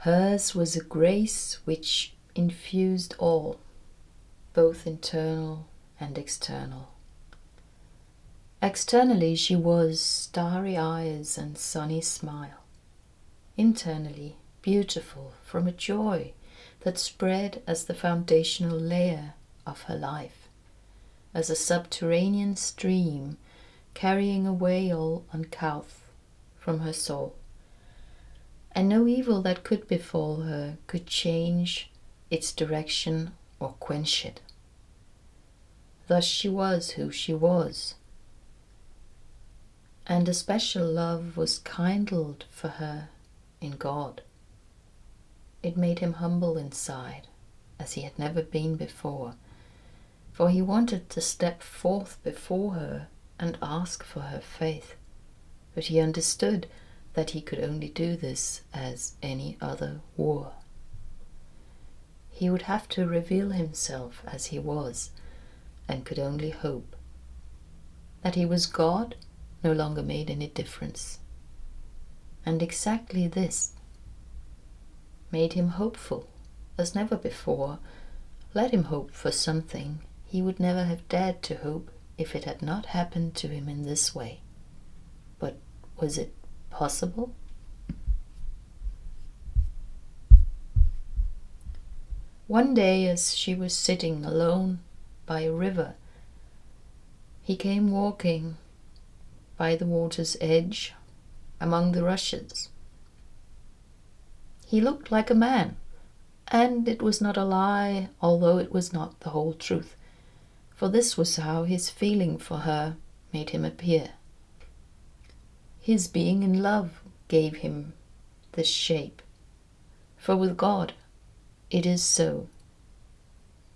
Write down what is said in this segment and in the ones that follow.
Hers was a grace which infused all, both internal and external. Externally she was starry eyes and sunny smile. Internally beautiful from a joy that spread as the foundational layer of her life, as a subterranean stream carrying away all uncouth from her soul. And no evil that could befall her could change its direction or quench it. Thus she was who she was, and a special love was kindled for her in God. It made him humble inside, as he had never been before, for he wanted to step forth before her and ask for her faith, but he understood that he could only do this as any other war. He would have to reveal himself as he was, and could only hope. That he was God no longer made any difference. And exactly this made him hopeful as never before. Let him hope for something he would never have dared to hope if it had not happened to him in this way. But was it possible? One day, as she was sitting alone by a river, he came walking by the water's edge among the rushes. He looked like a man, and it was not a lie, although it was not the whole truth, for this was how his feeling for her made him appear. His being in love gave him this shape, for with God it is so,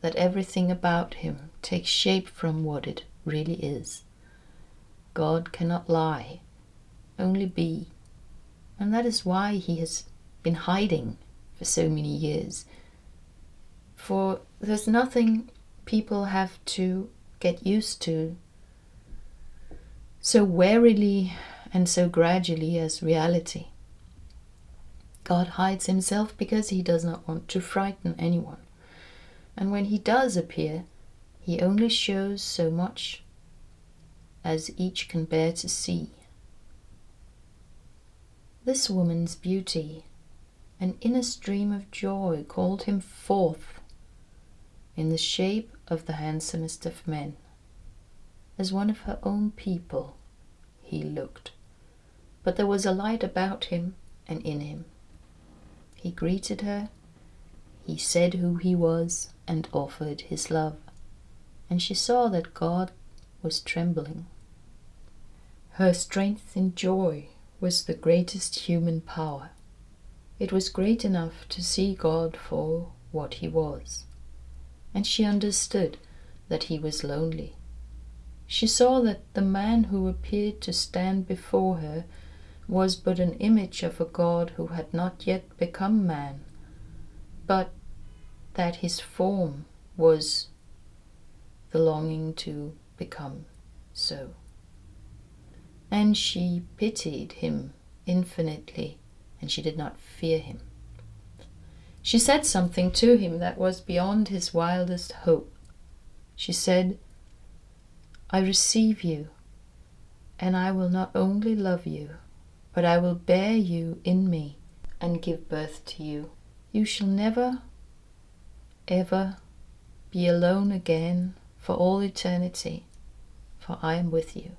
that everything about him takes shape from what it really is. God cannot lie, only be, and that is why he has been hiding for so many years. For there's nothing people have to get used to so warily and so gradually as reality. God hides himself because he does not want to frighten anyone. And when he does appear, he only shows so much as each can bear to see. This woman's beauty, an inner stream of joy, called him forth in the shape of the handsomest of men. As one of her own people he looked, but there was a light about him and in him. He greeted her, he said who he was, and offered his love, and she saw that God was trembling. Her strength in joy was the greatest human power. It was great enough to see God for what he was, and she understood that he was lonely. She saw that the man who appeared to stand before her was but an image of a God who had not yet become man, but that his form was the longing to become so. And she pitied him infinitely, and she did not fear him. She said something to him that was beyond his wildest hope. She said, "I receive you, and I will not only love you, but I will bear you in me and give birth to you. You shall never, ever be alone again for all eternity, for I am with you."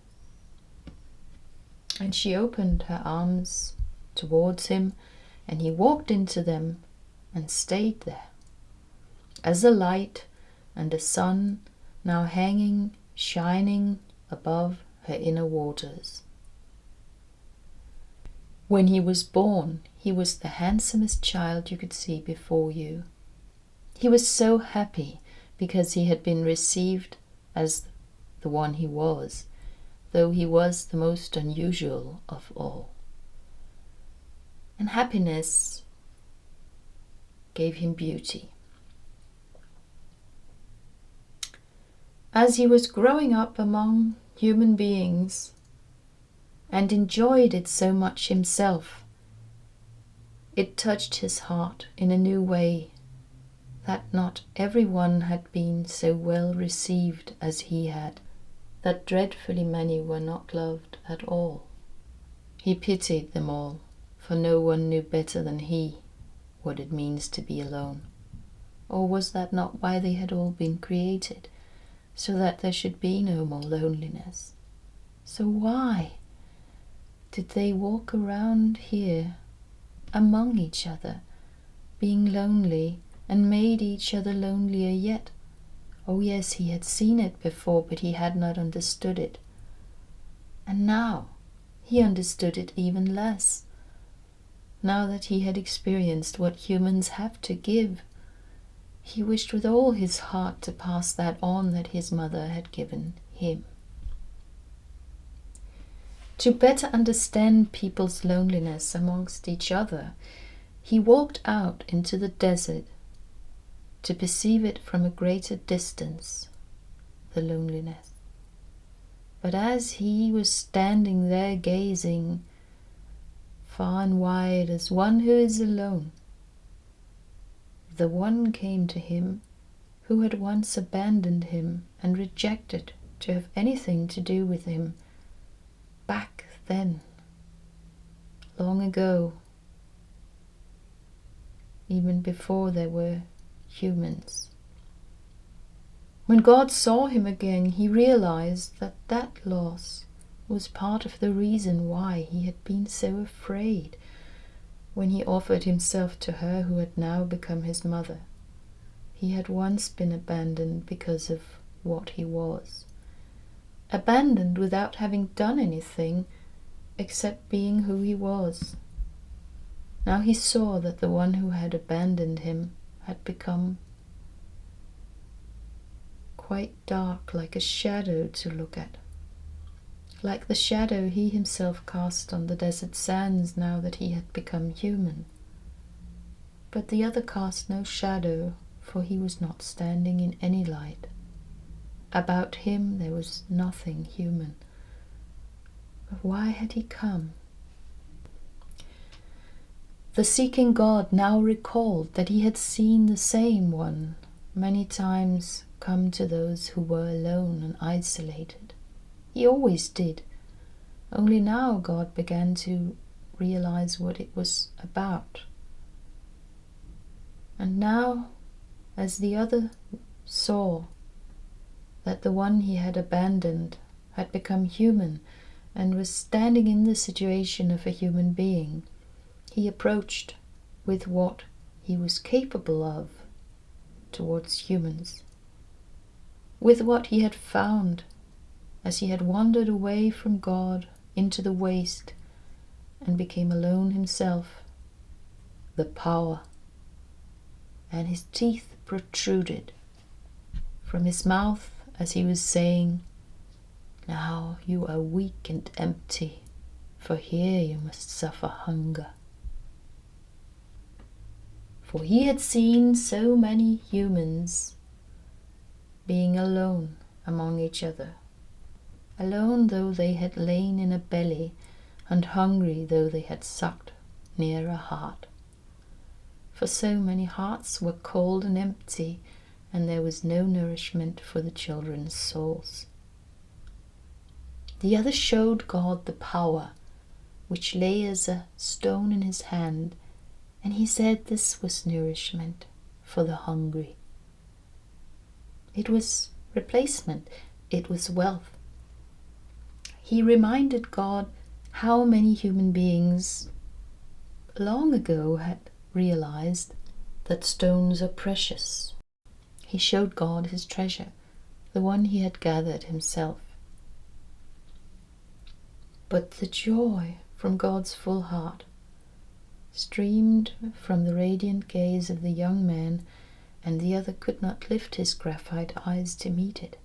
And she opened her arms towards him, and he walked into them and stayed there, as a light and a sun now hanging, shining above her inner waters. When he was born, he was the handsomest child you could see before you. He was so happy because he had been received as the one he was, though he was the most unusual of all. And happiness gave him beauty. As he was growing up among human beings and enjoyed it so much himself, It touched his heart in a new way, that not everyone had been so well received as he had, that dreadfully many were not loved at all. He pitied them all, for no one knew better than he what it means to be alone. Or was that not why they had all been created, so that there should be no more loneliness? So why did they walk around here among each other, being lonely, and made each other lonelier yet? Oh yes, he had seen it before, but he had not understood it. And now he understood it even less, now that he had experienced what humans have to give. He wished with all his heart to pass that on that his mother had given him. To better understand people's loneliness amongst each other, he walked out into the desert to perceive it from a greater distance, the loneliness. But as he was standing there gazing far and wide as one who is alone, the one came to him who had once abandoned him and rejected to have anything to do with him back then, long ago, even before there were humans. When God saw him again, he realized that that loss was part of the reason why he had been so afraid when he offered himself to her who had now become his mother. He had once been abandoned because of what he was. Abandoned without having done anything except being who he was. Now he saw that the one who had abandoned him had become quite dark, like a shadow to look at, like the shadow he himself cast on the desert sands now that he had become human. But the other cast no shadow, for he was not standing in any light. About him there was nothing human. But why had he come? The seeking God now recalled that he had seen the same one many times come to those who were alone and isolated. He always did. Only now God began to realize what it was about. And now, as the other saw that the one he had abandoned had become human and was standing in the situation of a human being, he approached with what he was capable of towards humans, with what he had found as he had wandered away from God into the waste and became alone himself, the power. And his teeth protruded from his mouth as he was saying, "Now you are weak and empty, for here you must suffer hunger." For he had seen so many humans being alone among each other, alone though they had lain in a belly, and hungry though they had sucked near a heart. For so many hearts were cold and empty, and there was no nourishment for the children's souls. The other showed God the power which lay as a stone in his hand, and he said this was nourishment for the hungry. It was replacement, it was wealth. He reminded God how many human beings long ago had realized that stones are precious. He showed God his treasure, the one he had gathered himself. But the joy from God's full heart streamed from the radiant gaze of the young man, and the other could not lift his graphite eyes to meet it.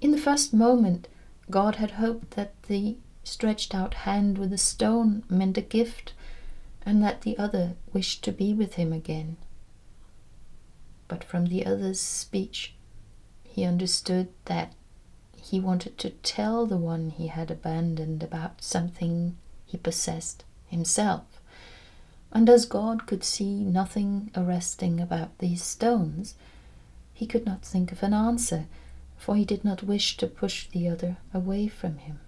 In the first moment, God had hoped that the stretched out hand with the stone meant a gift, and that the other wished to be with him again. But from the other's speech, he understood that he wanted to tell the one he had abandoned about something he possessed himself. And as God could see nothing arresting about these stones, he could not think of an answer, for he did not wish to push the other away from him.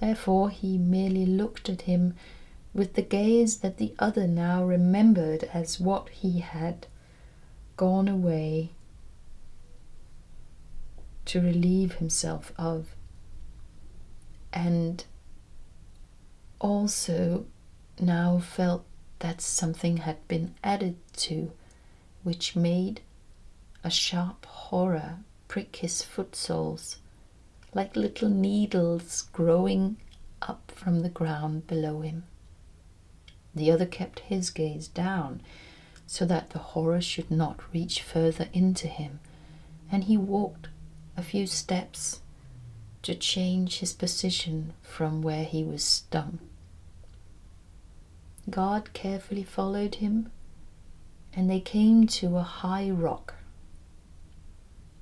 Therefore he merely looked at him with the gaze that the other now remembered as what he had gone away to relieve himself of, and also now felt that something had been added to, which made a sharp horror prick his foot soles, like little needles growing up from the ground below him. The other kept his gaze down, so that the horror should not reach further into him, and he walked a few steps to change his position from where he was stung. God carefully followed him, and they came to a high rock.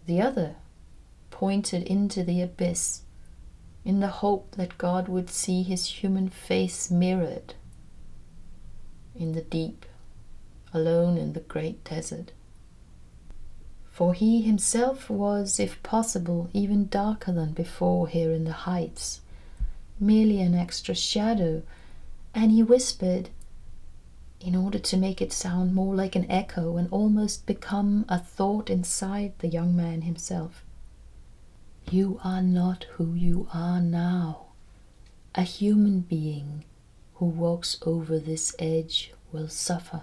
The other pointed into the abyss in the hope that God would see his human face mirrored in the deep, alone in the great desert. For he himself was, if possible, even darker than before here in the heights, merely an extra shadow, and he whispered, in order to make it sound more like an echo and almost become a thought inside the young man himself, "You are not who you are now. A human being who walks over this edge will suffer.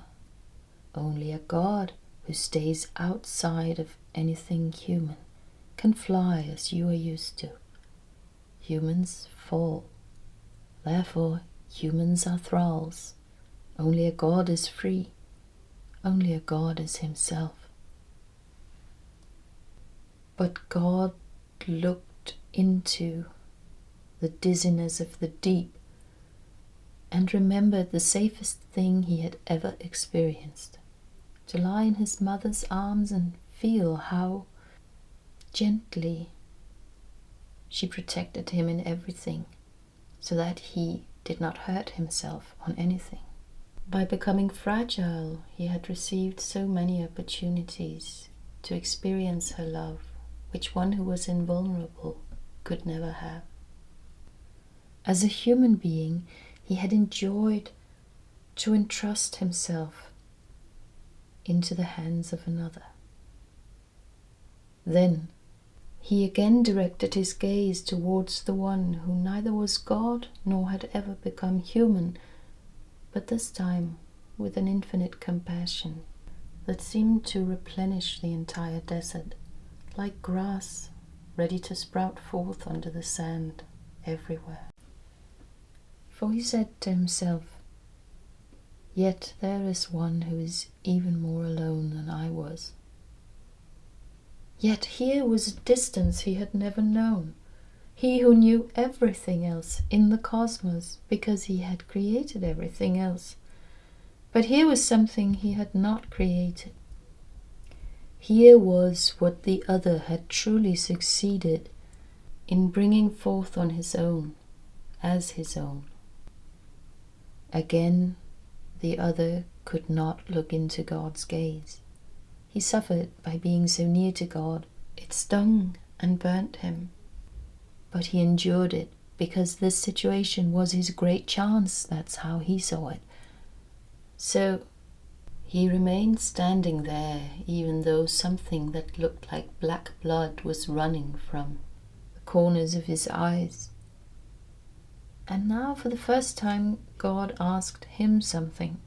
Only a god who stays outside of anything human can fly as you are used to. Humans fall. Therefore, humans are thralls. Only a god is free. Only a god is himself." But God looked into the dizziness of the deep and remembered the safest thing he had ever experienced, to lie in his mother's arms and feel how gently she protected him in everything, so that he did not hurt himself on anything. By becoming fragile, he had received so many opportunities to experience her love, which one who was invulnerable could never have. As a human being, he had enjoyed to entrust himself into the hands of another. Then he again directed his gaze towards the one who neither was God nor had ever become human, but this time with an infinite compassion that seemed to replenish the entire desert, like grass ready to sprout forth under the sand everywhere. For he said to himself, "Yet there is one who is even more alone than I was." Yet here was a distance he had never known, he who knew everything else in the cosmos because he had created everything else. But here was something he had not created. Here was what the other had truly succeeded in bringing forth on his own, as his own. Again, the other could not look into God's gaze. He suffered by being so near to God. It stung and burnt him. But he endured it because this situation was his great chance. That's how he saw it. So he remained standing there, even though something that looked like black blood was running from the corners of his eyes. And now, for the first time, God asked him something.